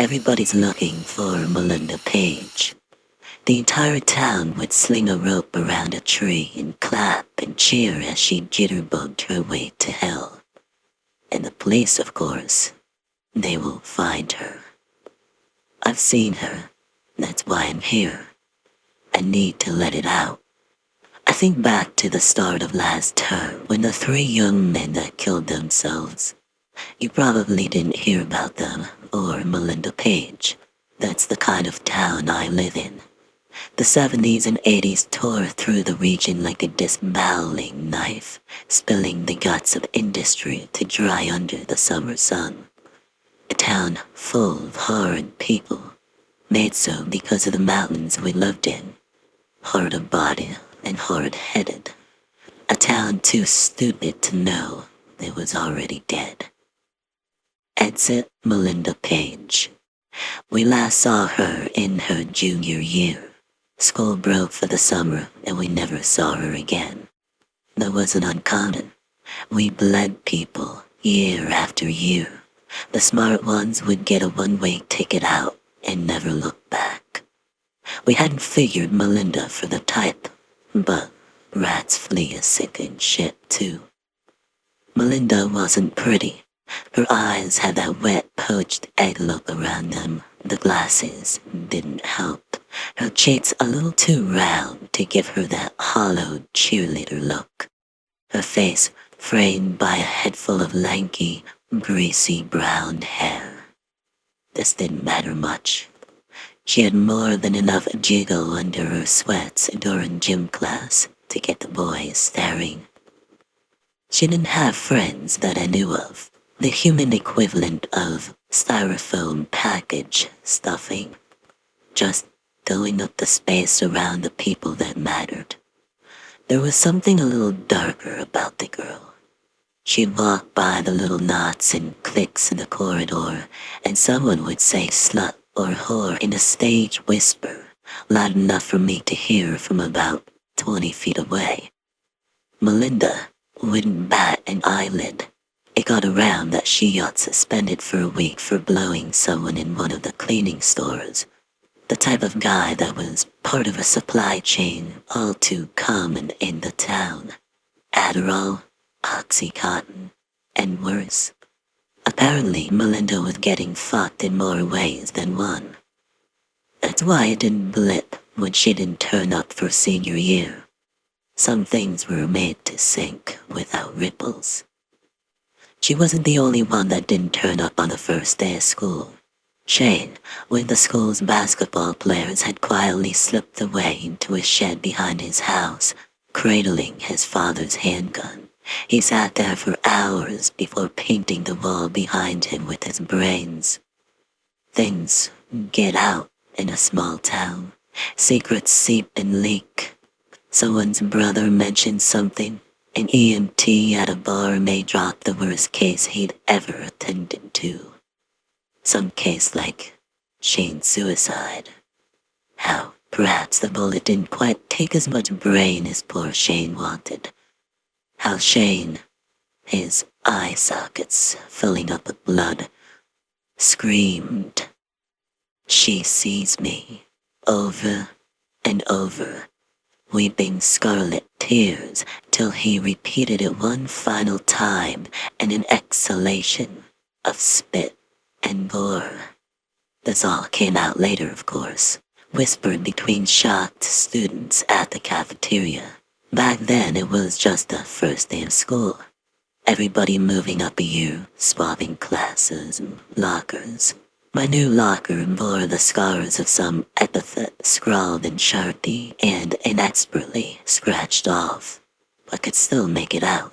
Everybody's looking for Melinda Page. The entire town would sling a rope around a tree and clap and cheer as she jitterbugged her way to hell. And the police, of course, they will find her. I've seen her. That's why I'm here. I need to let it out. I think back to the start of last term when the three young men that killed themselves. You probably didn't hear about them or Melinda Page. That's the kind of town I live in. The 70s and 80s tore through the region like a disemboweling knife, spilling the guts of industry to dry under the summer sun. A town full of hard people, made so because of the mountains we lived in. Hard of body and hard-headed. A town too stupid to know it was already dead. Exit Melinda Page. We last saw her in her junior year. School broke for the summer and we never saw her again. That wasn't uncommon. We bled people year after year. The smart ones would get a one-way ticket out and never look back. We hadn't figured Melinda for the type, but rats flee a sinking ship too. Melinda wasn't pretty. Her eyes had that wet, poached egg look around them. The glasses didn't help. Her cheeks a little too round to give her that hollowed cheerleader look. Her face framed by a head full of lanky, greasy brown hair. This didn't matter much. She had more than enough jiggle under her sweats during gym class to get the boys staring. She didn't have friends that I knew of. The human equivalent of styrofoam package stuffing. Just filling up the space around the people that mattered. There was something a little darker about the girl. She'd walk by the little knots and cliques in the corridor, and someone would say slut or whore in a stage whisper, loud enough for me to hear from about 20 feet away. Melinda wouldn't bat an eyelid. It got around that she got suspended for a week for blowing someone in one of the cleaning stores. The type of guy that was part of a supply chain all too common in the town. Adderall, Oxycontin, and worse. Apparently, Melinda was getting fucked in more ways than one. That's why it didn't blip when she didn't turn up for senior year. Some things were made to sink without ripples. She wasn't the only one that didn't turn up on the first day of school. Shane, when the school's basketball players had quietly slipped away into a shed behind his house, cradling his father's handgun. He sat there for hours before painting the wall behind him with his brains. Things get out in a small town. Secrets seep and leak. Someone's brother mentioned something. An EMT at a bar may drop the worst case he'd ever attended to. Some case like Shane's suicide. How perhaps the bullet didn't quite take as much brain as poor Shane wanted. How Shane, his eye sockets filling up with blood, screamed, "She sees me," over and over, weeping scarlet tears till he repeated it one final time in an exhalation of spit and gore. This all came out later, of course, whispered between shocked students at the cafeteria. Back then, it was just the first day of school. Everybody moving up a year, swapping classes and lockers. My new locker bore the scars of some epithet scrawled in Sharpie and inexpertly scratched off, but could still make it out.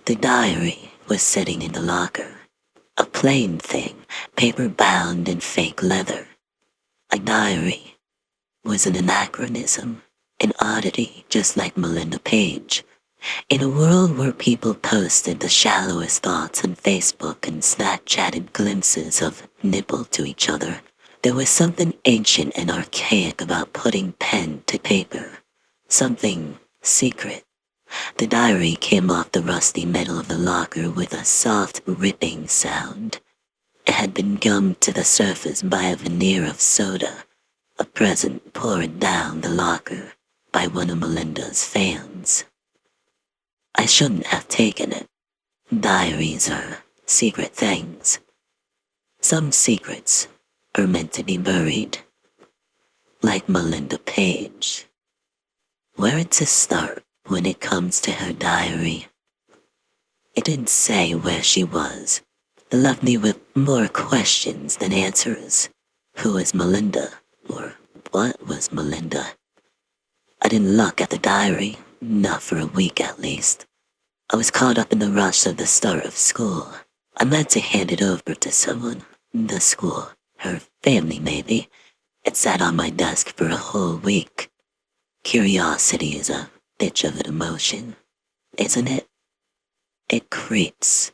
The diary was sitting in the locker. A plain thing, paper-bound in fake leather. A diary was an anachronism, an oddity just like Melinda Page. In a world where people posted the shallowest thoughts on Facebook and Snapchatted glimpses of nipple to each other, there was something ancient and archaic about putting pen to paper. Something secret. The diary came off the rusty metal of the locker with a soft ripping sound. It had been gummed to the surface by a veneer of soda, a present poured down the locker by one of Melinda's fans. I shouldn't have taken it. Diaries are secret things. Some secrets are meant to be buried. Like Melinda Page. Where to start when it comes to her diary? It didn't say where she was. It left me with more questions than answers. Who is Melinda? Or what was Melinda? I didn't look at the diary, not for a week at least. I was caught up in the rush of the start of school. I meant to hand it over to someone. The school. Her family, maybe. It sat on my desk for a whole week. Curiosity is a bitch of an emotion, isn't it? It creeps,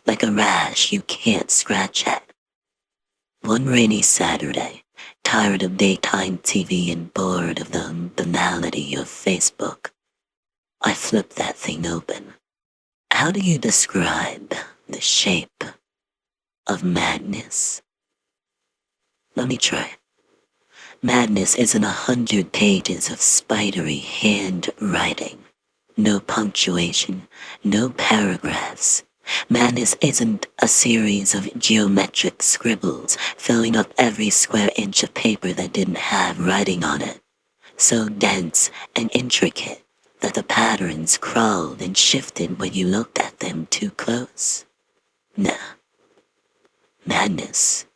like a rash you can't scratch at. One rainy Saturday, tired of daytime TV and bored of the banality of Facebook, I flipped that thing open. How do you describe the shape of madness? Let me try. Madness isn't 100 pages of spidery handwriting. No punctuation, no paragraphs. Madness isn't a series of geometric scribbles filling up every square inch of paper that didn't have writing on it, so dense and intricate that the patterns crawled and shifted when you looked at them too close. Nah. Madness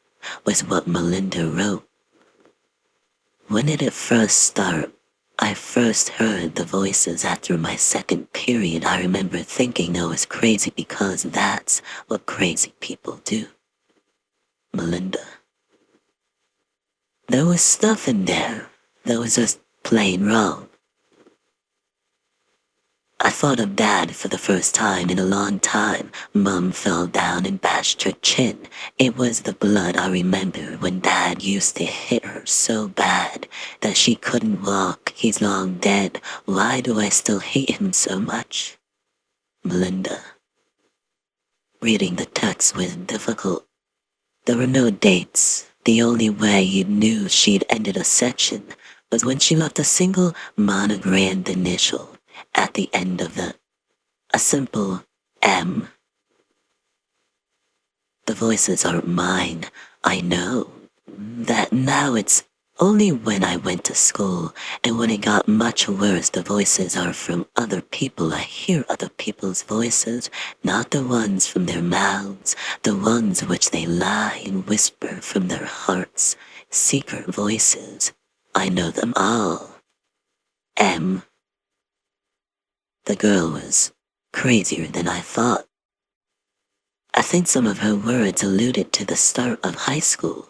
was what Melinda wrote. When did it first start? I first heard the voices after my second period. I remember thinking I was crazy because that's what crazy people do. Melinda. There was stuff in there that was just plain wrong. I thought of Dad for the first time in a long time. Mum fell down and bashed her chin. It was the blood I remember when Dad used to hit her so bad that she couldn't walk. He's long dead. Why do I still hate him so much? Melinda. Reading the text was difficult. There were no dates. The only way you knew she'd ended a section was when she left a single monogrammed initial at the end of a simple M. The voices aren't mine. I know that now. It's only when I went to school, and when it got much worse, the voices are from other people. I hear other people's voices, not the ones from their mouths, the ones which they lie and whisper from their hearts. Secret voices. I know them all. M. The girl was crazier than I thought. I think some of her words alluded to the start of high school.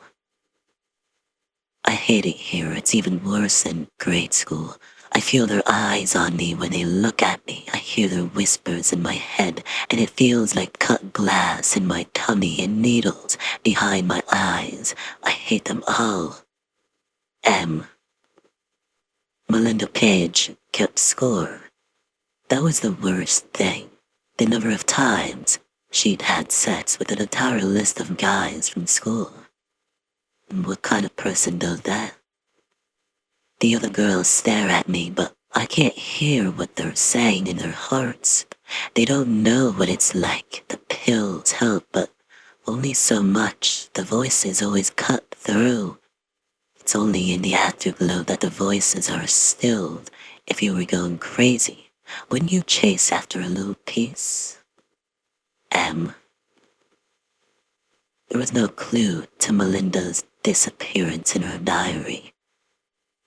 I hate it here. It's even worse than grade school. I feel their eyes on me when they look at me. I hear their whispers in my head, and it feels like cut glass in my tummy and needles behind my eyes. I hate them all. M. Melinda Page kept score. That was the worst thing. The number of times she'd had sex with an entire list of guys from school. What kind of person does that? The other girls stare at me, but I can't hear what they're saying in their hearts. They don't know what it's like. The pills help, but only so much. The voices always cut through. It's only in the afterglow that the voices are stilled. If you were going crazy, wouldn't you chase after a little peace? M. There was no clue to Melinda's disappearance in her diary.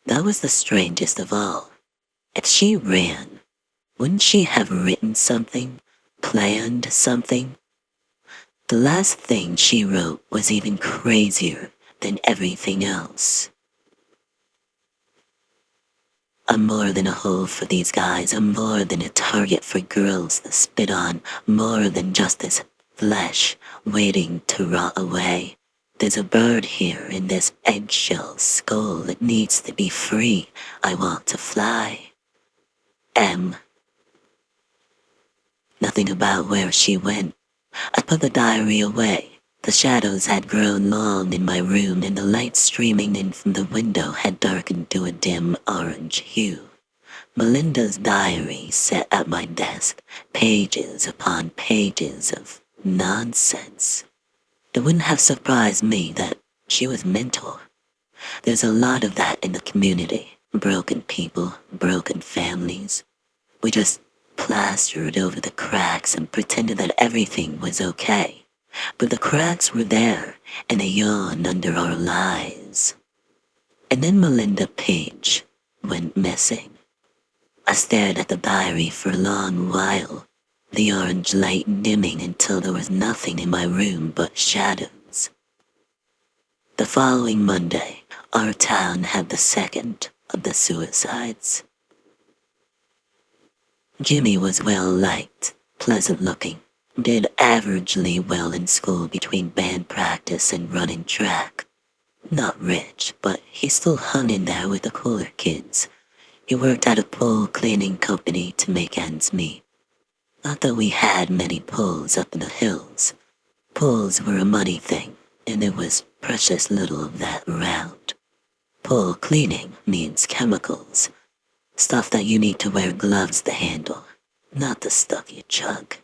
That was the strangest of all. If she ran, wouldn't she have written something, planned something? The last thing she wrote was even crazier than everything else. I'm more than a hole for these guys. I'm more than a target for girls to spit on. More than just this flesh waiting to rot away. There's a bird here in this eggshell skull. It needs to be free. I want to fly. M. Nothing about where she went. I put the diary away. The shadows had grown long in my room, and the light streaming in from the window had darkened to a dim orange hue. Melinda's diary sat at my desk, pages upon pages of nonsense. It wouldn't have surprised me that she was mental. There's a lot of that in the community. Broken people, broken families. We just plastered over the cracks and pretended that everything was okay. But the cracks were there, and they yawned under our lies. And then Melinda Page went missing. I stared at the diary for a long while, the orange light dimming until there was nothing in my room but shadows. The following Monday, our town had the second of the suicides. Jimmy was well-liked, pleasant-looking, did averagely well in school between band practice and running track. Not rich, but he still hung in there with the cooler kids. He worked at a pole cleaning company to make ends meet. Not that we had many poles up in the hills. Poles were a money thing, and there was precious little of that around. Pole cleaning means chemicals, stuff that you need to wear gloves to handle, not the stuff you chug.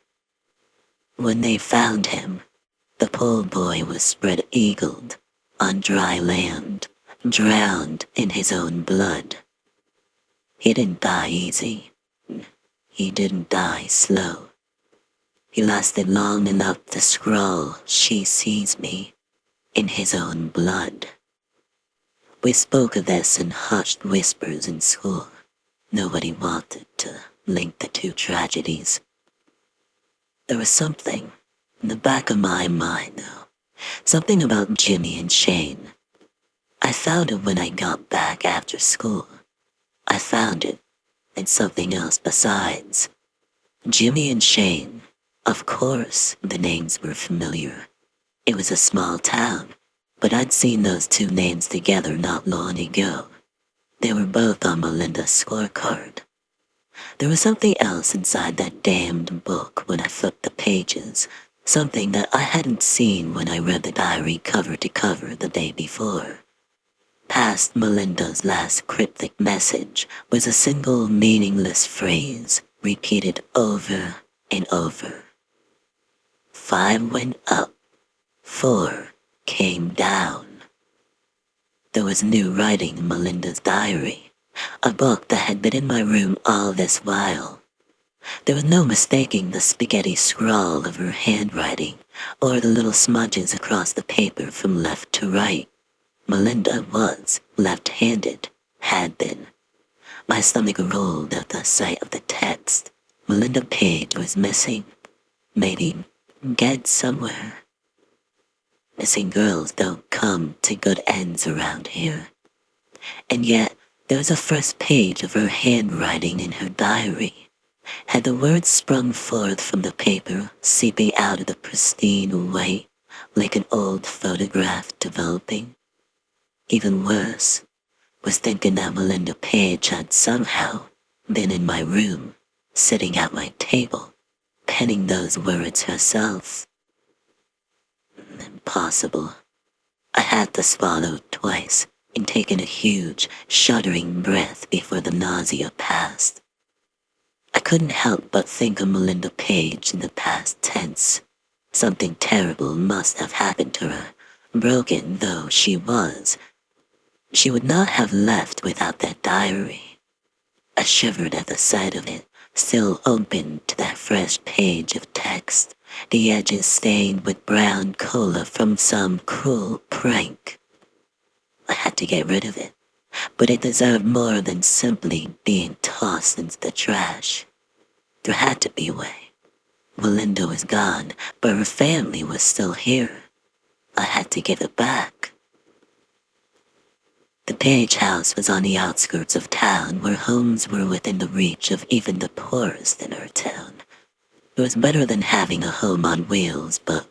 When they found him, the pole boy was spread-eagled on dry land, drowned in his own blood. He didn't die easy. He didn't die slow. He lasted long enough to scrawl, "She sees me," in his own blood. We spoke of this in hushed whispers in school. Nobody wanted to link the two tragedies. There was something in the back of my mind, though. Something about Jimmy and Shane. I found it when I got back after school. I found it, and something else besides. Jimmy and Shane. Of course, the names were familiar. It was a small town, but I'd seen those two names together not long ago. They were both on Melinda's scorecard. There was something else inside that damned book when I flipped the pages, something that I hadn't seen when I read the diary cover to cover the day before. Past Melinda's last cryptic message was a single meaningless phrase, repeated over and over. 5 went up, 4 came down. There was new writing in Melinda's diary, a book that had been in my room all this while. There was no mistaking the spaghetti scrawl of her handwriting, or the little smudges across the paper from left to right. Melinda was left-handed, had been. My stomach rolled at the sight of the text. Melinda Page was missing. Maybe dead somewhere. Missing girls don't come to good ends around here. And yet, there was a first page of her handwriting in her diary. Had the words sprung forth from the paper, seeping out of the pristine white, like an old photograph developing? Even worse, was thinking that Melinda Page had somehow been in my room, sitting at my table, penning those words herself. Impossible. I had to swallow twice and taken a huge, shuddering breath before the nausea passed. I couldn't help but think of Melinda Page in the past tense. Something terrible must have happened to her, broken though she was. She would not have left without that diary. I shivered at the sight of it, still open to that fresh page of text, the edges stained with brown cola from some cruel prank. I had to get rid of it, but it deserved more than simply being tossed into the trash. There had to be a way. Melinda was gone, but her family was still here. I had to give it back. The Page house was on the outskirts of town, where homes were within the reach of even the poorest in our town. It was better than having a home on wheels, but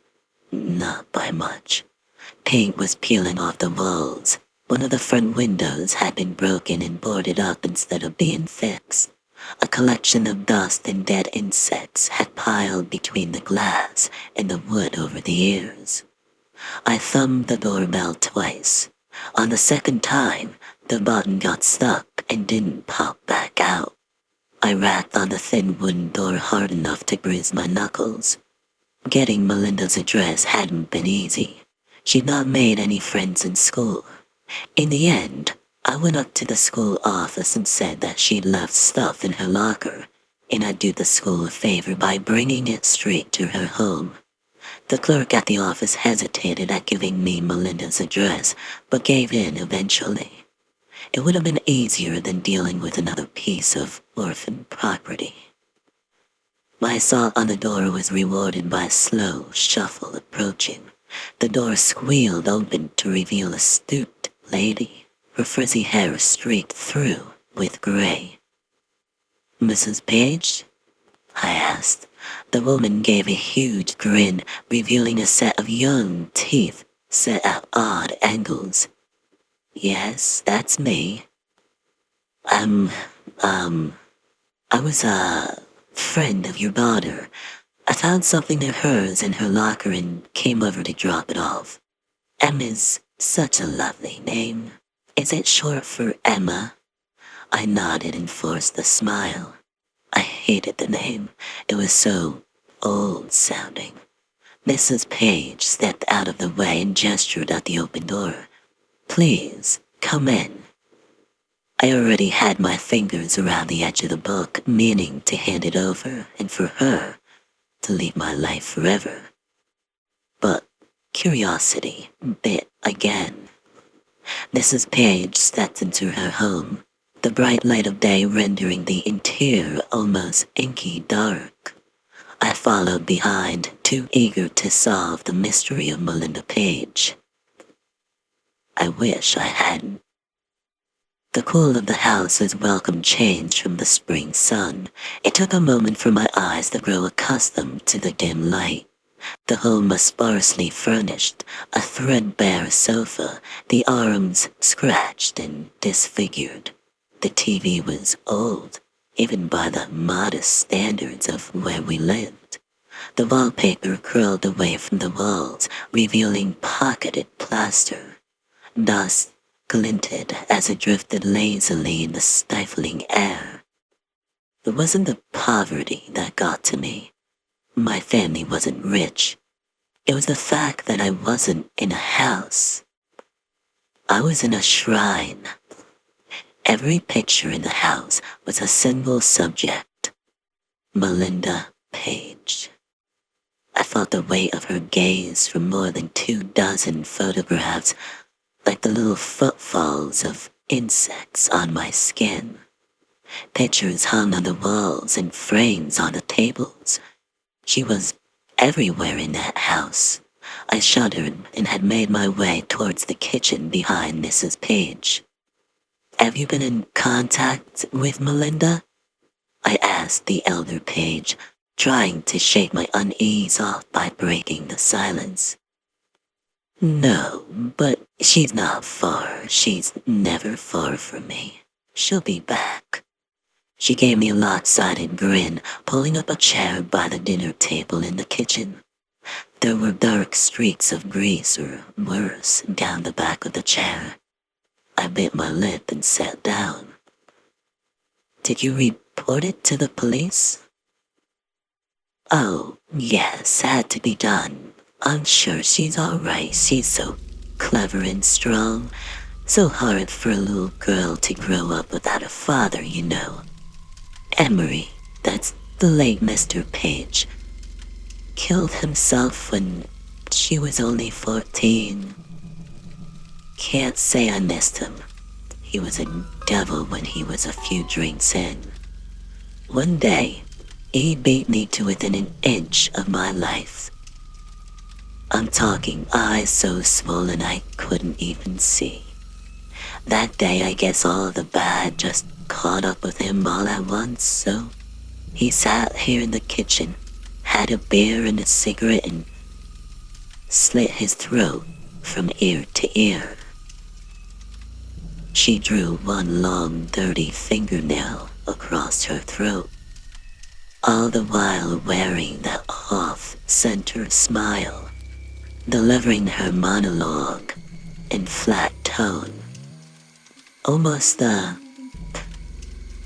not by much. Paint was peeling off the walls. One of the front windows had been broken and boarded up instead of being fixed. A collection of dust and dead insects had piled between the glass and the wood over the ears. I thumbed the doorbell twice. On the second time, the button got stuck and didn't pop back out. I rapped on the thin wooden door hard enough to bruise my knuckles. Getting Melinda's address hadn't been easy. She'd not made any friends in school. In the end, I went up to the school office and said that she'd left stuff in her locker, and I'd do the school a favor by bringing it straight to her home. The clerk at the office hesitated at giving me Melinda's address, but gave in eventually. It would have been easier than dealing with another piece of orphan property. My assault on the door was rewarded by a slow shuffle approaching. The door squealed open to reveal a stooped lady, her frizzy hair streaked through with gray. "Mrs. Page?" I asked. The woman gave a huge grin, revealing a set of young teeth set at odd angles. "Yes, that's me. I was a friend of your daughter. I found something of hers in her locker and came over to drop it off. Em is such a lovely name. Is it short for Emma?" I nodded and forced a smile. I hated the name. It was so old-sounding. Mrs. Page stepped out of the way and gestured at the open door. "Please, come in." I already had my fingers around the edge of the book, meaning to hand it over, and for her to leave my life forever. But curiosity bit again. Mrs. Page stepped into her home, the bright light of day rendering the interior almost inky dark. I followed behind, too eager to solve the mystery of Melinda Page. I wish I hadn't. The cool of the house was welcome change from the spring sun. It took a moment for my eyes to grow accustomed to the dim light. The home was sparsely furnished, a threadbare sofa, the arms scratched and disfigured. The TV was old, even by the modest standards of where we lived. The wallpaper curled away from the walls, revealing pocketed plaster. Dust glinted as it drifted lazily in the stifling air. It wasn't the poverty that got to me. My family wasn't rich. It was the fact that I wasn't in a house. I was in a shrine. Every picture in the house was a single subject. Melinda Page. I felt the weight of her gaze from more than 24 photographs, like the little footfalls of insects on my skin. Pictures hung on the walls and frames on the tables. She was everywhere in that house. I shuddered and had made my way towards the kitchen behind Mrs. Page. "Have you been in contact with Melinda?" I asked the elder Page, trying to shake my unease off by breaking the silence. "No, but she's not far. She's never far from me. She'll be back." She gave me a lopsided grin, pulling up a chair by the dinner table in the kitchen. There were dark streaks of grease or worse down the back of the chair. I bit my lip and sat down. "Did you report it to the police?" "Oh, yes, had to be done. I'm sure she's all right. She's so clever and strong. So hard for a little girl to grow up without a father, you know. Emery, that's the late Mr. Page, killed himself when she was only 14. Can't say I missed him. He was a devil when he was a few drinks in. One day, he beat me to within an inch of my life. I'm talking eyes so swollen I couldn't even see. That day I guess all the bad just caught up with him all at once, so he sat here in the kitchen, had a beer and a cigarette and slit his throat from ear to ear. She drew one long dirty fingernail across her throat, all the while wearing that off-center smile. delivering her monologue in flat tone, almost a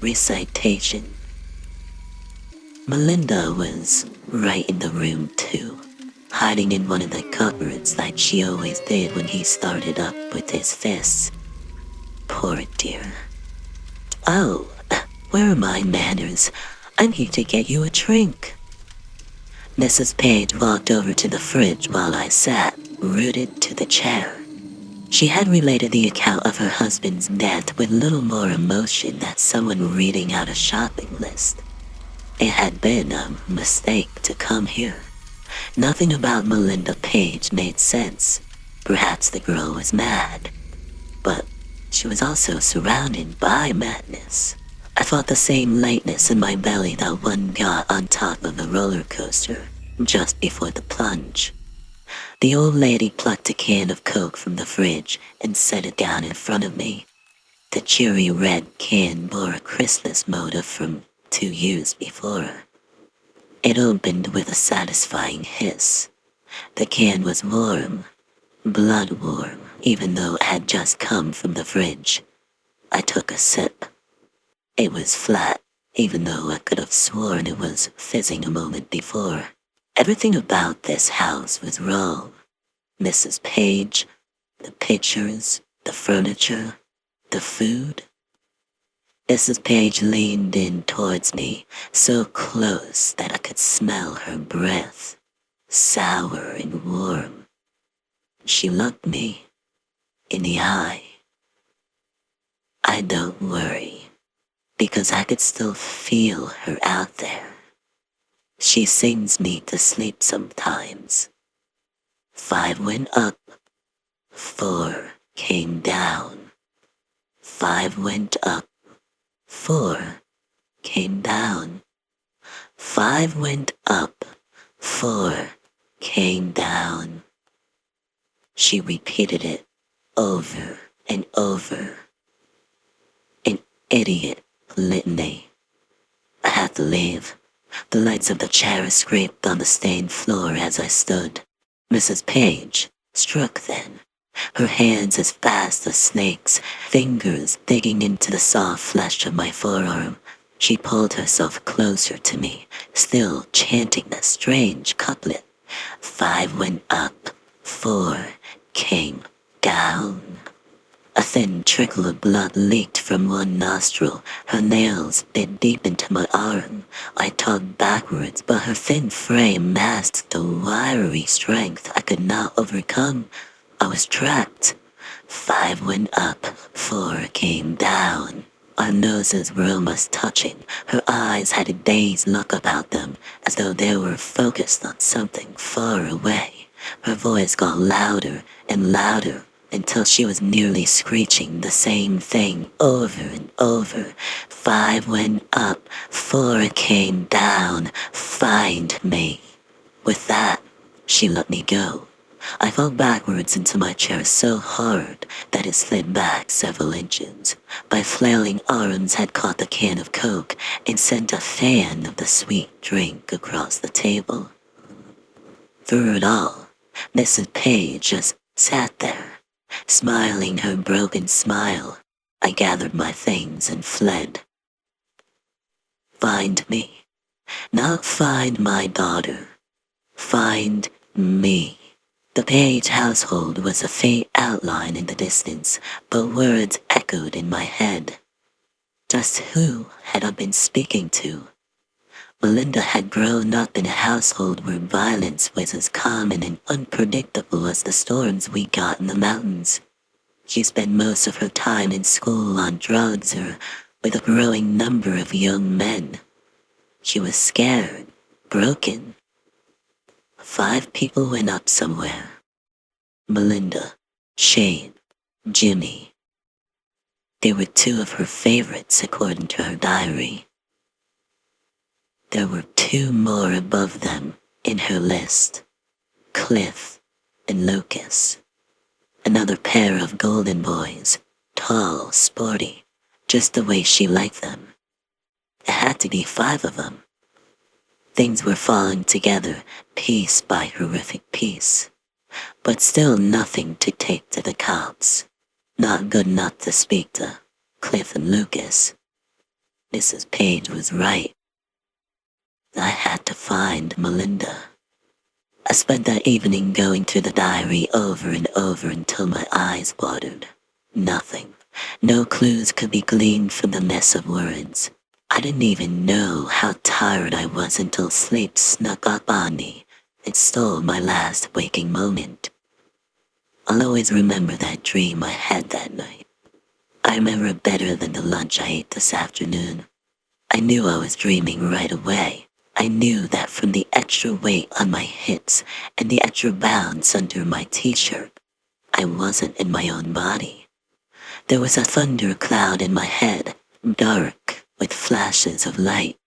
recitation. Melinda was right in the room too, hiding in one of the cupboards like she always did when he started up with his fists. Poor dear. Oh, where are my manners? I'm here to get you a drink. Mrs. Page walked over to the fridge while I sat, rooted to the chair. She had related the account of her husband's death with little more emotion than someone reading out a shopping list. It had been a mistake to come here. Nothing about Melinda Page made sense. Perhaps the girl was mad, but she was also surrounded by madness. I felt the same lightness in my belly that one got on top of a roller coaster just before the plunge. The old lady plucked a can of Coke from the fridge and set it down in front of me. The cheery red can bore a Christmas motif from 2 years before. It opened with a satisfying hiss. The can was warm, blood warm, even though it had just come from the fridge. I took a sip. It was flat, even though I could have sworn it was fizzing a moment before. Everything about this house was wrong. Mrs. Page, the pictures, the furniture, the food. Mrs. Page leaned in towards me, so close that I could smell her breath, sour and warm. She looked me in the eye. I don't worry, because I could still feel her out there. She sings me to sleep sometimes. 5 went up, 4 came down. 5 went up, 4 came down. 5 went up, 4 came down. She repeated it over and over. An idiot litany. I had to leave. The lights of the chair scraped on the stained floor as I stood. Mrs. Page struck then, her hands as fast as snakes, fingers digging into the soft flesh of my forearm. She pulled herself closer to me, still chanting that strange couplet. 5 went up, 4 came down. A thin trickle of blood leaked from one nostril. Her nails bit deep into my arm. I tugged backwards, but her thin frame masked a wiry strength I could not overcome. I was trapped. 5 went up, 4 came down. Our noses were almost touching. Her eyes had a dazed look about them, as though they were focused on something far away. Her voice got louder and louder, until she was nearly screeching the same thing over and over. 5 went up, 4 came down. Find me. With that, she let me go. I fell backwards into my chair so hard that it slid back several inches. My flailing arms had caught the can of Coke and sent a fan of the sweet drink across the table. Through it all, Mrs. Page just sat there, smiling her broken smile. I gathered my things and fled. Find me. Not find my daughter. Find me. The Page household was a faint outline in the distance, but words echoed in my head. Just who had I been speaking to? Melinda had grown up in a household where violence was as common and unpredictable as the storms we got in the mountains. She spent most of her time in school on drugs or with a growing number of young men. She was scared, broken. 5 people went up somewhere. Melinda, Shane, Jimmy. They were 2 of her favorites according to her diary. There were 2 more above them in her list, Cliff and Lucas. Another pair of golden boys, tall, sporty, just the way she liked them. It had to be 5 of them. Things were falling together, piece by horrific piece. but still nothing to take to the cops. Not good enough to speak to Cliff and Lucas. Mrs. Page was right. I had to find Melinda. I spent that evening going through the diary over and over until my eyes watered. Nothing. No clues could be gleaned from the mess of words. I didn't even know how tired I was until sleep snuck up on me and stole my last waking moment. I'll always remember that dream I had that night. I remember it better than the lunch I ate this afternoon. I knew I was dreaming right away. I knew that from the extra weight on my hips and the extra bounce under my t-shirt, I wasn't in my own body. There was a thunder cloud in my head, dark with flashes of light.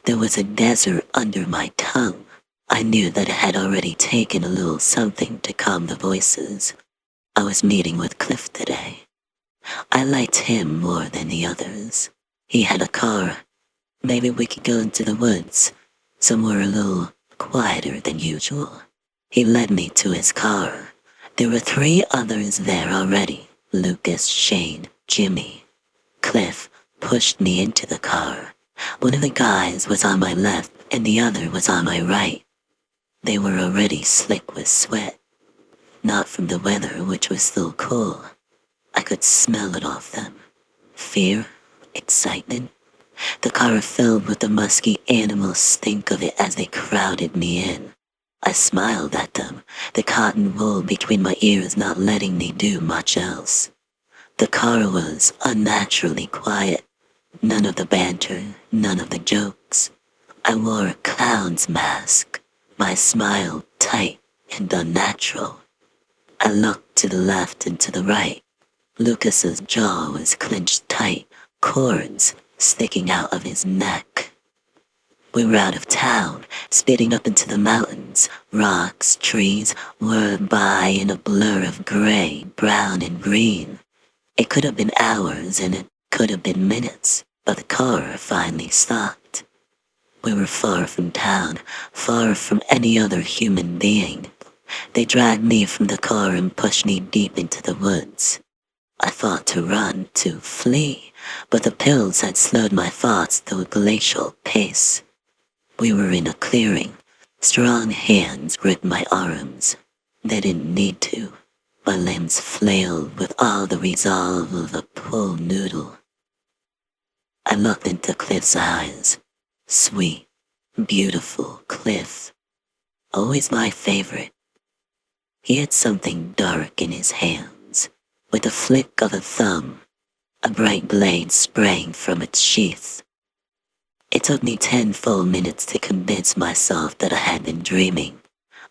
There was a desert under my tongue. I knew that it had already taken a little something to calm the voices. I was meeting with Cliff today. I liked him more than the others. He had a car. Maybe we could go into the woods, somewhere a little quieter than usual. He led me to his car. There were 3 others there already. Lucas, Shane, Jimmy. Cliff pushed me into the car. One of the guys was on my left and the other was on my right. They were already slick with sweat. Not from the weather, which was still cool. I could smell it off them. Fear, excitement. The car filled with the musky animal stink of it as they crowded me in. I smiled at them, the cotton wool between my ears not letting me do much else. The car was unnaturally quiet. None of the banter, none of the jokes. I wore a clown's mask, my smile tight and unnatural. I looked to the left and to the right. Lucas's jaw was clenched tight, cords sticking out of his neck. We were out of town, speeding up into the mountains. Rocks, trees whirled by in a blur of gray, brown, and green. It could have been hours and it could have been minutes, but the car finally stopped. We were far from town, far from any other human being. They dragged me from the car and pushed me deep into the woods. I thought to run, to flee, but the pills had slowed my thoughts to a glacial pace. We were in a clearing. Strong hands gripped my arms. They didn't need to. My limbs flailed with all the resolve of a pool noodle. I looked into Cliff's eyes. Sweet, beautiful Cliff. Always my favorite. He had something dark in his hands. With a flick of a thumb, a bright blade sprang from its sheath. It took me 10 full minutes to convince myself that I had been dreaming.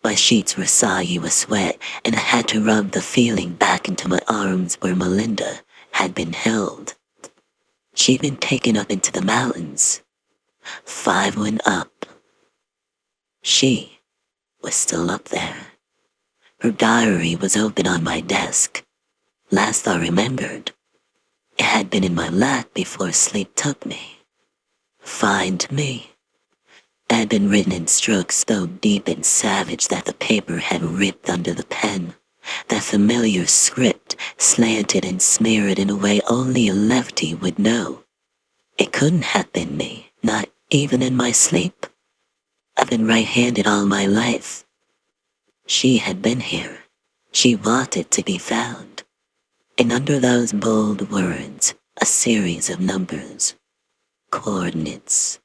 My sheets were soggy with sweat, and I had to rub the feeling back into my arms where Melinda had been held. She'd been taken up into the mountains. 5 went up. She was still up there. Her diary was open on my desk. Last I remembered, it had been in my lap before sleep took me. Find me. It had been written in strokes so deep and savage that the paper had ripped under the pen. That familiar script, slanted and smeared in a way only a lefty would know. It couldn't have been me, not even in my sleep. I've been right-handed all my life. She had been here. She wanted to be found. And under those bold words, a series of numbers. Coordinates.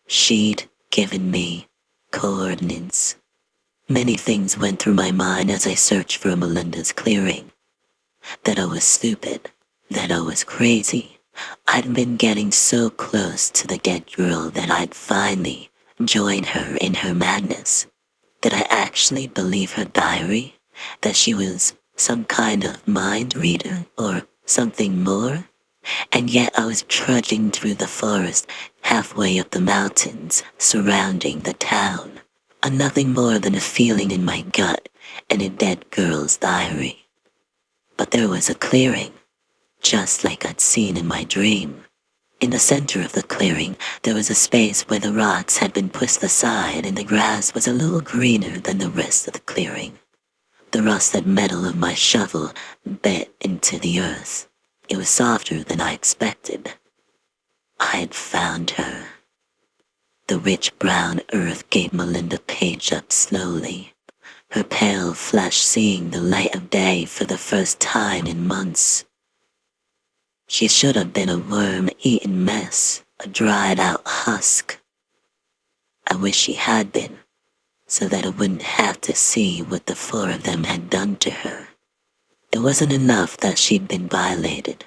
She'd given me coordinates. Many things went through my mind as I searched for Melinda's clearing. That I was stupid. That I was crazy. I'd been getting so close to the dead girl that I'd finally joined her in her madness. Did I actually believe her diary? That she was some kind of mind reader or something more? And yet I was trudging through the forest, halfway up the mountains, surrounding the town. A nothing more than a feeling in my gut and a dead girl's diary. But there was a clearing, just like I'd seen in my dream. In the center of the clearing, there was a space where the rocks had been pushed aside and the grass was a little greener than the rest of the clearing. The rusted metal of my shovel bit into the earth. It was softer than I expected. I had found her. The rich brown earth gave Melinda Page up slowly, her pale flesh seeing the light of day for the first time in months. She should have been a worm-eaten mess, a dried-out husk. I wish she had been, so that I wouldn't have to see what the four of them had done to her. It wasn't enough that she'd been violated.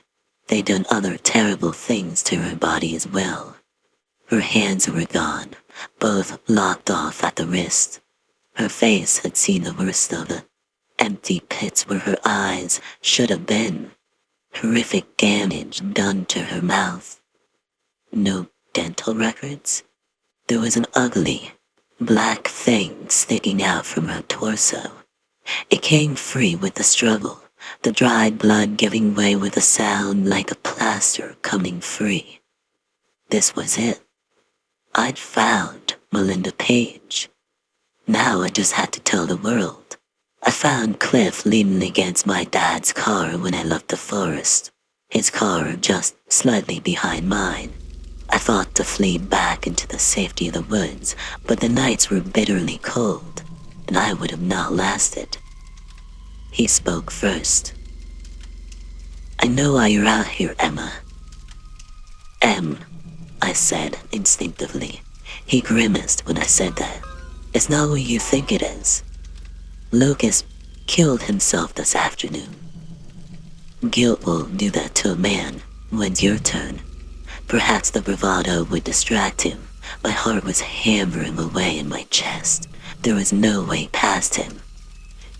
They'd done other terrible things to her body as well. Her hands were gone, both locked off at the wrist. Her face had seen the worst of it. Empty pits where her eyes should have been. Horrific damage done to her mouth. No dental records. There was an ugly, black thing sticking out from her torso. It came free with the struggle, the dried blood giving way with a sound like a plaster coming free. This was it. I'd found Melinda Page. Now I just had to tell the world. I found Cliff leaning against my dad's car when I left the forest, his car just slightly behind mine. I thought to flee back into the safety of the woods, but the nights were bitterly cold, and I would have not lasted. He spoke first. "I know why you're out here, Emma." "Em," I said instinctively. He grimaced when I said that. "It's not what you think it is. Lucas killed himself this afternoon. Guilt will do that to a man. When's your turn?" Perhaps the bravado would distract him. My heart was hammering away in my chest. There was no way past him.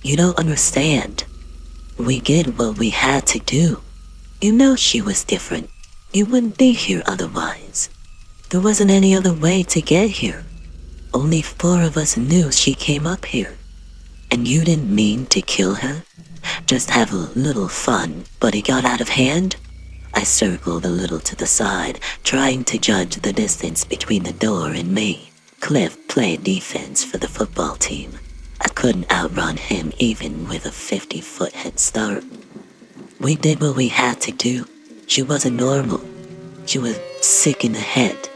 "You don't understand. We did what we had to do. You know she was different. You wouldn't be here otherwise. There wasn't any other way to get here. Only four of us knew she came up here. And you didn't mean to kill her? Just have a little fun, but it got out of hand?" I circled a little to the side, trying to judge the distance between the door and me. Cliff played defense for the football team. I couldn't outrun him even with a 50-foot head start. "We did what we had to do. She wasn't normal. She was sick in the head.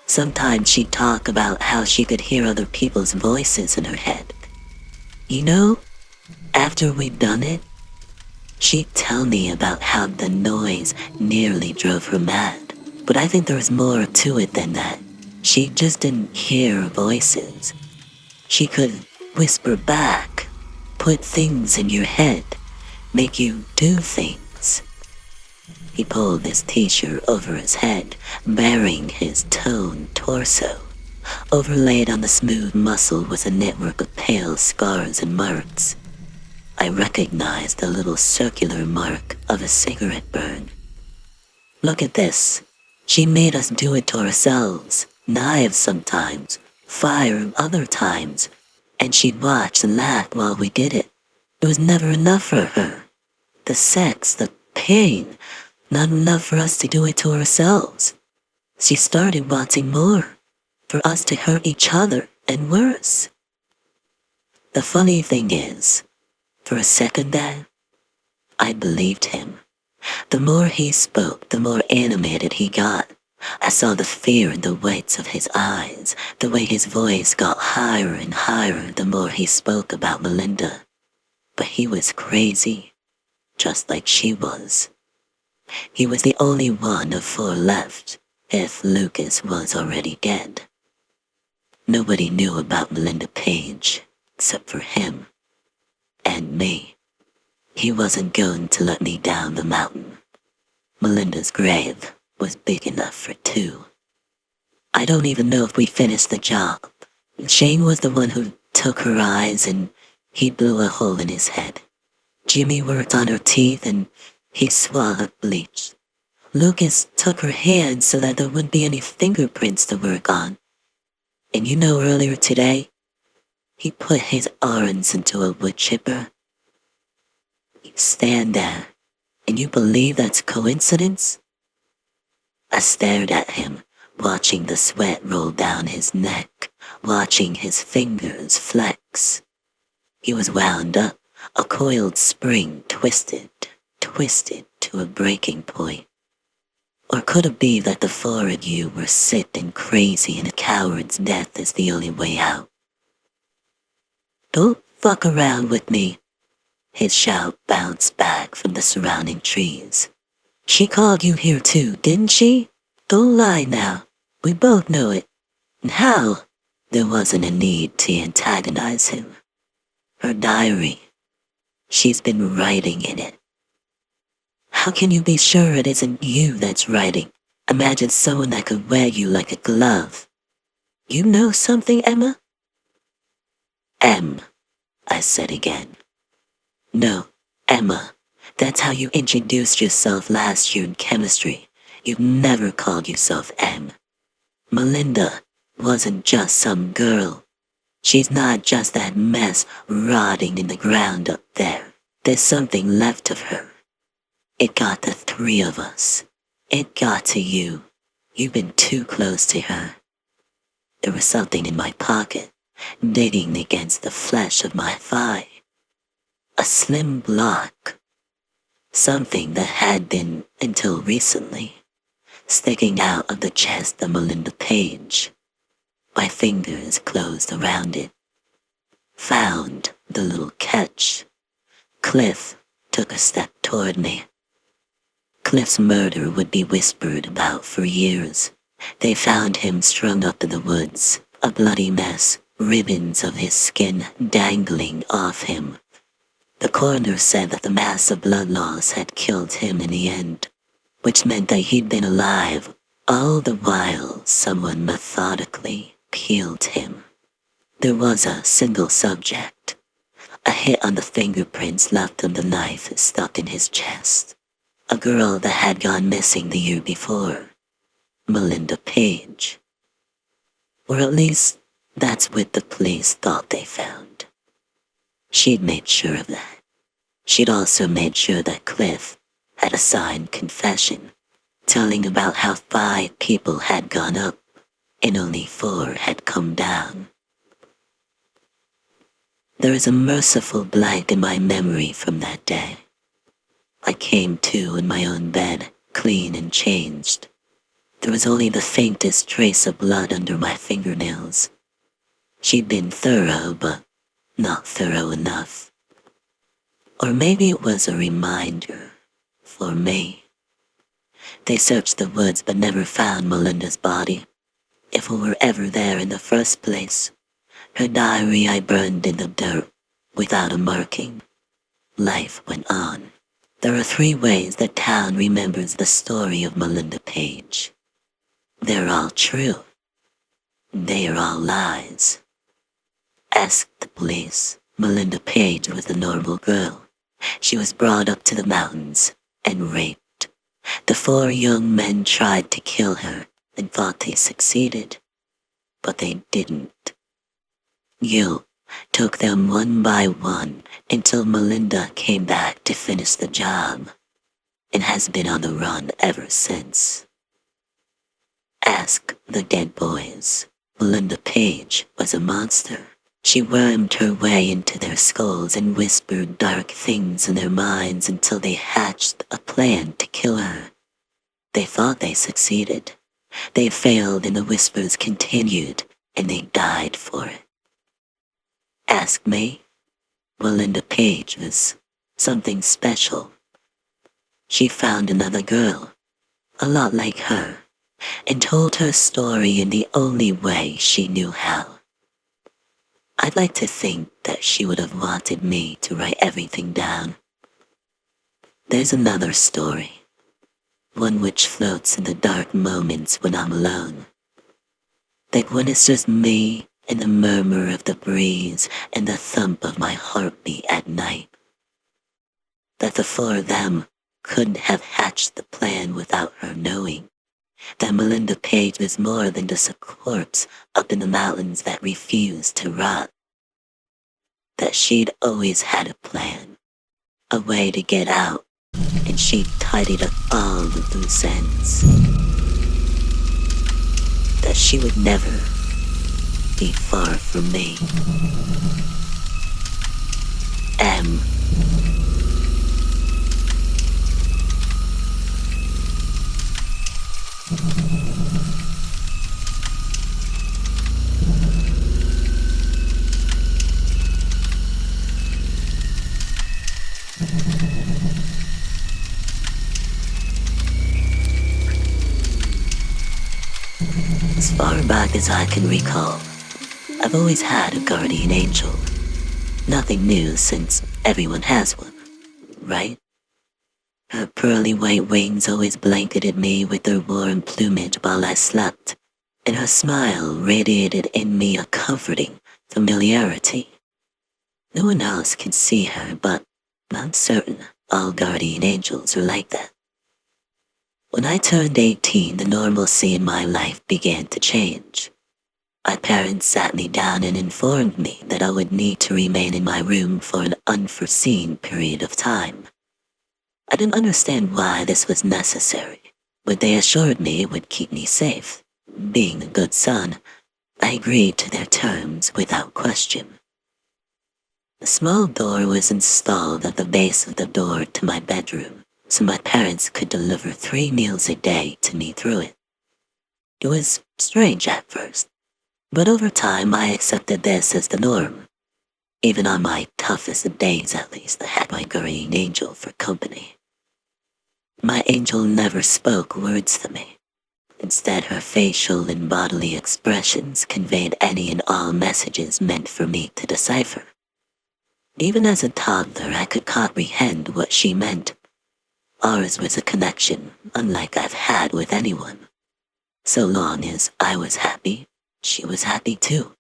Sometimes she'd talk about how she could hear other people's voices in her head. You know, after we'd done it, she'd tell me about how the noise nearly drove her mad. But I think there was more to it than that. She just didn't hear voices. She could whisper back, put things in your head, make you do things." He pulled his t-shirt over his head, baring his toned torso. Overlaid on the smooth muscle was a network of pale scars and marks. I recognized the little circular mark of a cigarette burn. "Look at this. She made us do it to ourselves. Knives sometimes, fire other times, and she'd watch and laugh while we did it. It was never enough for her. The sex, the pain, not enough for us to do it to ourselves. She started wanting more, for us to hurt each other and worse." The funny thing is, for a second there, I believed him. The more he spoke, the more animated he got. I saw the fear in the whites of his eyes, the way his voice got higher and higher the more he spoke about Melinda. But he was crazy, just like she was. He was the only one of four left, if Lucas was already dead. Nobody knew about Melinda Page, except for him. And me. He wasn't going to let me down the mountain. Melinda's grave was big enough for two. I don't even know if we finished the job. Shane was the one who took her eyes and he blew a hole in his head. Jimmy worked on her teeth and he swallowed bleach. Lucas took her hands so that there wouldn't be any fingerprints to work on. And you know, earlier today, he put his arms into a wood chipper. You stand there, and you believe that's coincidence? I stared at him, watching the sweat roll down his neck, watching his fingers flex. He was wound up, A coiled spring twisted to a breaking point. Or could it be that the four of you were sick and crazy and a coward's death is the only way out? Don't fuck around with me. His shout bounced back from the surrounding trees. She called you here too, didn't she? Don't lie now. We both know it. And how? There wasn't a need to antagonize him. Her diary. She's been writing in it. How can you be sure it isn't you that's writing? Imagine someone that could wear you like a glove. You know something, Emma? I said again. No, Emma. That's how you introduced yourself last year in chemistry. You've never called yourself M. Melinda wasn't just some girl. She's not just that mess rotting in the ground up there. There's something left of her. It got the three of us. It got to you. You've been too close to her. There was something in my pocket, digging against the flesh of my thigh. A slim block. Something that had been, until recently, sticking out of the chest of Melinda Page. My fingers closed around it. Found the little catch. Cliff took a step toward me. Cliff's murder would be whispered about for years. They found him strung up in the woods, a bloody mess, ribbons of his skin dangling off him. The coroner said that the massive blood loss had killed him in the end, which meant that he'd been alive all the while someone methodically killed him. There was a single subject, a hit on the fingerprints left on the knife stuck in his chest. A girl that had gone missing the year before, Melinda Page. Or at least, that's what the police thought they found. She'd made sure of that. She'd also made sure that Cliff had a signed confession, telling about how 5 people had gone up and only 4 had come down. There is a merciful blank in my memory from that day. I came to in my own bed, clean and changed. There was only the faintest trace of blood under my fingernails. She'd been thorough, but not thorough enough. Or maybe it was a reminder for me. They searched the woods but never found Melinda's body. If it were ever there in the first place, her diary I burned in the dirt without a marking. Life went on. There are 3 ways that town remembers the story of Melinda Page. They're all true. They are all lies. Ask the police. Melinda Page was a normal girl. She was brought up to the mountains and raped. The 4 young men tried to kill her and thought they succeeded, but they didn't. Guilt took them one by one until Melinda came back to finish the job and has been on the run ever since. Ask the dead boys. Melinda Page was a monster. She wormed her way into their skulls and whispered dark things in their minds until they hatched a plan to kill her. They thought they succeeded. They failed and the whispers continued, and they died for it. Ask me. Melinda Page was something special. She found another girl, a lot like her, and told her story in the only way she knew how. I'd like to think that she would have wanted me to write everything down. There's another story, one which floats in the dark moments when I'm alone. Like when it's just me and the murmur of the breeze and the thump of my heartbeat at night. That the 4 of them couldn't have hatched the plan without her knowing. That Melinda Page was more than just a corpse up in the mountains that refused to rot. That she'd always had a plan, a way to get out, and she'd tidied up all the loose ends. That she would never be far from me. M. As far back as I can recall, I've always had a guardian angel. Nothing new since everyone has one, right? Her pearly white wings always blanketed me with their warm plumage while I slept, and her smile radiated in me a comforting familiarity. No one else can see her, but I'm certain all guardian angels are like that. When I turned 18, the normalcy in my life began to change. My parents sat me down and informed me that I would need to remain in my room for an unforeseen period of time. I didn't understand why this was necessary, but they assured me it would keep me safe. Being a good son, I agreed to their terms without question. A small door was installed at the base of the door to my bedroom, so my parents could deliver 3 meals a day to me through it. It was strange at first, but over time I accepted this as the norm. Even on my toughest days, at least, I had my guardian angel for company. My angel never spoke words to me. Instead, her facial and bodily expressions conveyed any and all messages meant for me to decipher. Even as a toddler, I could comprehend what she meant. Ours was a connection unlike I've had with anyone. So long as I was happy, she was happy too.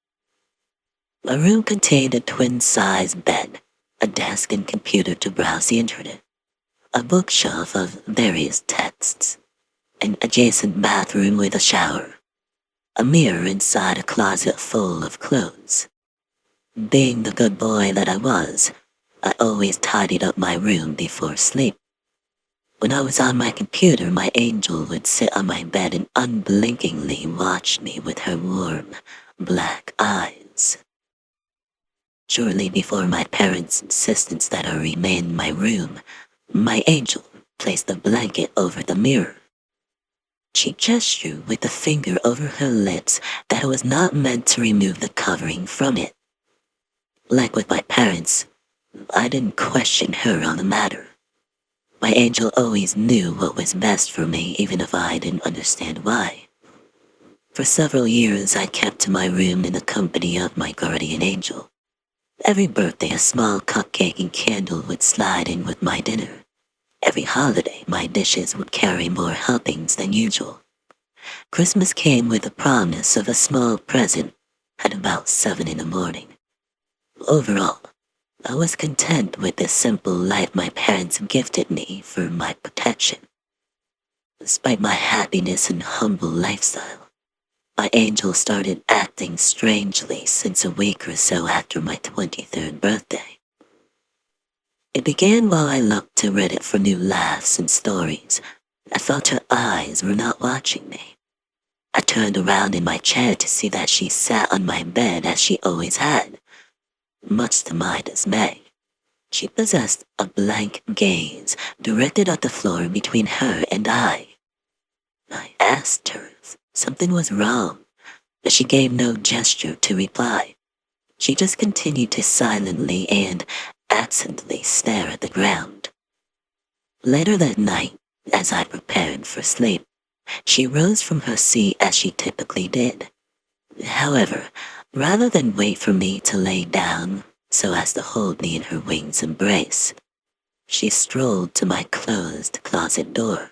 My room contained a twin-size bed, a desk and computer to browse the internet, a bookshelf of various texts, an adjacent bathroom with a shower, a mirror inside a closet full of clothes. Being the good boy that I was, I always tidied up my room before sleep. When I was on my computer, my angel would sit on my bed and unblinkingly watch me with her warm, black eyes. Shortly before my parents' insistence that I remain in my room, my angel placed a blanket over the mirror. She gestured with a finger over her lips that it was not meant to remove the covering from it. Like with my parents, I didn't question her on the matter. My angel always knew what was best for me, even if I didn't understand why. For several years, I kept to my room in the company of my guardian angel. Every birthday, a small cupcake and candle would slide in with my dinner. Every holiday, my dishes would carry more helpings than usual. Christmas came with the promise of a small present at about 7 in the morning. Overall, I was content with the simple life my parents gifted me for my protection. Despite my happiness and humble lifestyle, my angel started acting strangely since a week or so after my 23rd birthday. It began while I looked to Reddit for new laughs and stories. I felt her eyes were not watching me. I turned around in my chair to see that she sat on my bed as she always had. Much to my dismay, she possessed a blank gaze directed at the floor between her and I. I asked her if something was wrong, but she gave no gesture to reply. She just continued to silently and absently stare at the ground. Later that night, as I prepared for sleep, she rose from her seat as she typically did. However, rather than wait for me to lay down so as to hold me in her wings embrace, she strolled to my closed closet door.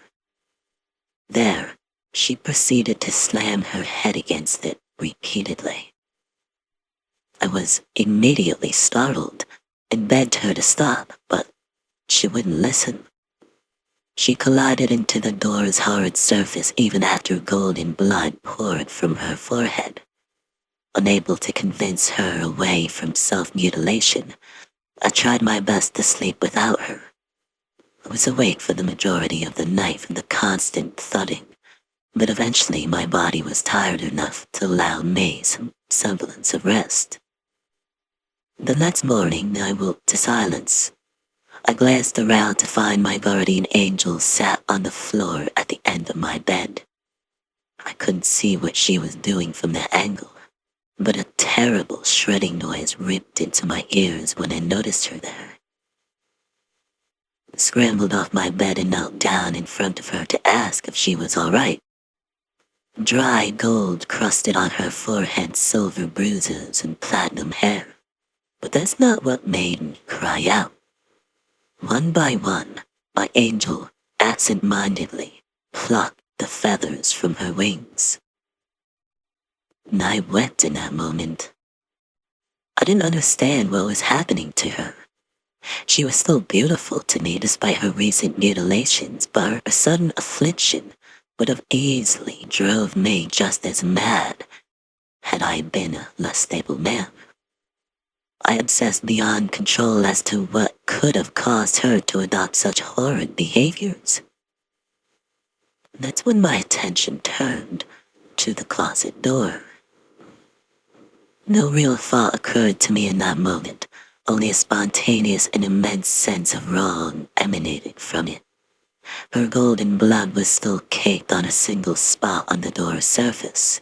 There, she proceeded to slam her head against it repeatedly. I was immediately startled and begged her to stop, but she wouldn't listen. She collided into the door's hard surface even after golden blood poured from her forehead. Unable to convince her away from self-mutilation, I tried my best to sleep without her. I was awake for the majority of the night from the constant thudding, but eventually my body was tired enough to allow me some semblance of rest. The next morning, I woke to silence. I glanced around to find my guardian angel sat on the floor at the end of my bed. I couldn't see what she was doing from that angle, but a terrible shredding noise ripped into my ears when I noticed her there. I scrambled off my bed and knelt down in front of her to ask if she was all right. Dry gold crusted on her forehead silver bruises and platinum hair. But that's not what made me cry out. One by one, my angel absent-mindedly plucked the feathers from her wings. And I wept in that moment. I didn't understand what was happening to her. She was still beautiful to me despite her recent mutilations, but her sudden affliction would have easily drove me just as mad had I been a less stable man. I obsessed beyond control as to what could have caused her to adopt such horrid behaviors. That's when my attention turned to the closet door. No real thought occurred to me in that moment, only a spontaneous and immense sense of wrong emanated from it. Her golden blood was still caked on a single spot on the door's surface.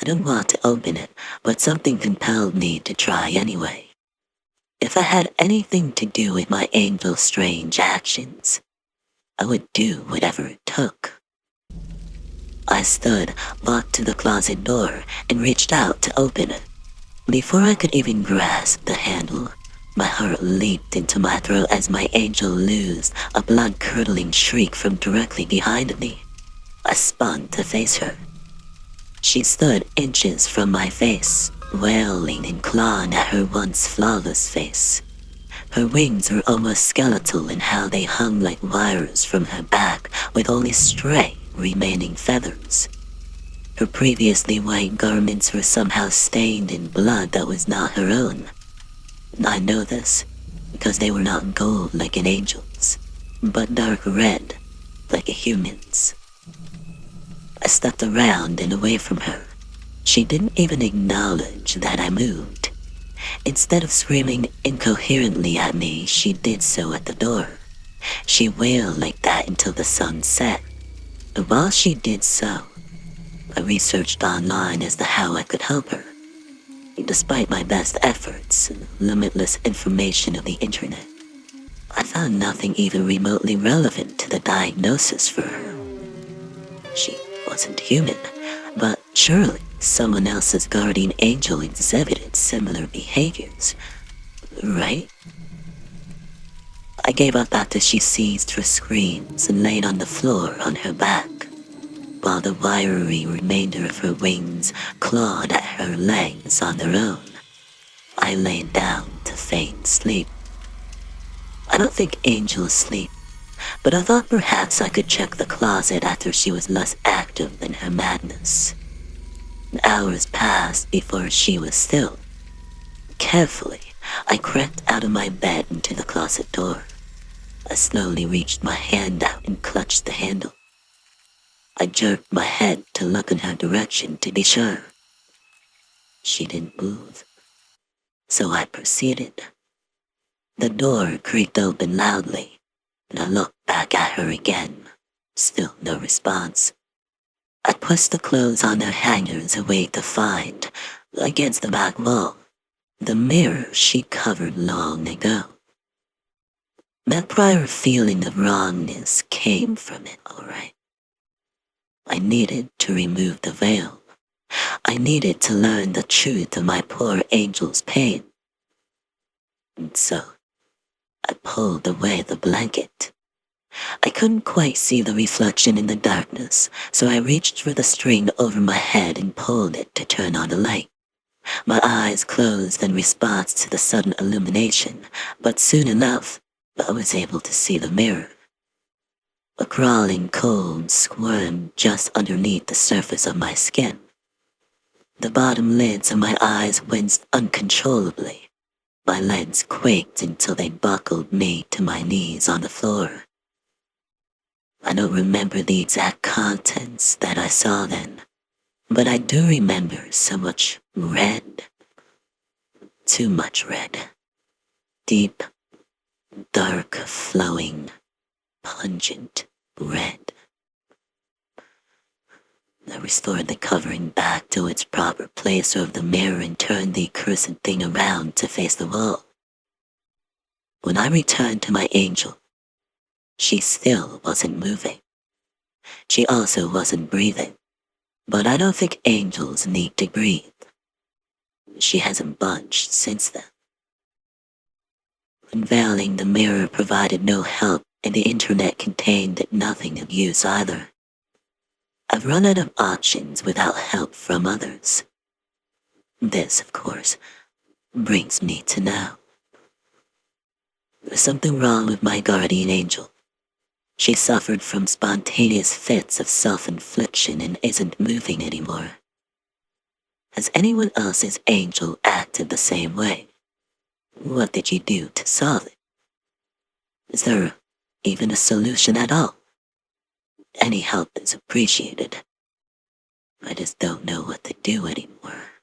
I didn't want to open it, but something compelled me to try anyway. If I had anything to do with my angel's strange actions, I would do whatever it took. I stood, walked to the closet door, and reached out to open it. Before I could even grasp the handle, my heart leaped into my throat as my angel loosed a blood-curdling shriek from directly behind me. I spun to face her. She stood inches from my face, wailing and clawing at her once flawless face. Her wings were almost skeletal in how they hung like wires from her back, with only stray remaining feathers. Her previously white garments were somehow stained in blood that was not her own. I know this because they were not gold like an angel's, but dark red like a human's. I stepped around and away from her. She didn't even acknowledge that I moved. Instead of screaming incoherently at me, she did so at the door. She wailed like that until the sun set. And while she did so, I researched online as to how I could help her. Despite my best efforts and limitless information of the internet, I found nothing even remotely relevant to the diagnosis for her. She wasn't human, but surely someone else's guardian angel exhibited similar behaviors, right? I gave up after she ceased her screams and laid on the floor on her back, while the wiry remainder of her wings clawed at her legs on their own. I lay down to feign sleep. I don't think angels sleep, but I thought perhaps I could check the closet after she was less active than her madness. Hours passed before she was still. Carefully, I crept out of my bed into the closet door. I slowly reached my hand out and clutched the handle. I jerked my head to look in her direction to be sure. She didn't move, so I proceeded. The door creaked open loudly, and I looked back at her again. Still no response. I pushed the clothes on their hangers away to find, against the back wall, the mirror she covered long ago. That prior feeling of wrongness came from it, all right. I needed to remove the veil. I needed to learn the truth of my poor angel's pain. And so, I pulled away the blanket. I couldn't quite see the reflection in the darkness, so I reached for the string over my head and pulled it to turn on the light. My eyes closed in response to the sudden illumination, but soon enough, I was able to see the mirror. A crawling cold squirmed just underneath the surface of my skin. The bottom lids of my eyes winced uncontrollably. My legs quaked until they buckled me to my knees on the floor. I don't remember the exact contents that I saw then, but I do remember so much red, Too much red. Deep, dark, flowing, pungent red. I restored the covering back to its proper place over the mirror and turned the cursed thing around to face the wall. When I returned to my angel, she still wasn't moving. She also wasn't breathing. But I don't think angels need to breathe. She hasn't budged since then. Unveiling the mirror provided no help, and the internet contained nothing of use either. I've run out of options without help from others. This, of course, brings me to now. There's something wrong with my guardian angel. She suffered from spontaneous fits of self-infliction and isn't moving anymore. Has anyone else's angel acted the same way? What did you do to solve it? Is there even a solution at all? Any help is appreciated. I just don't know what to do anymore.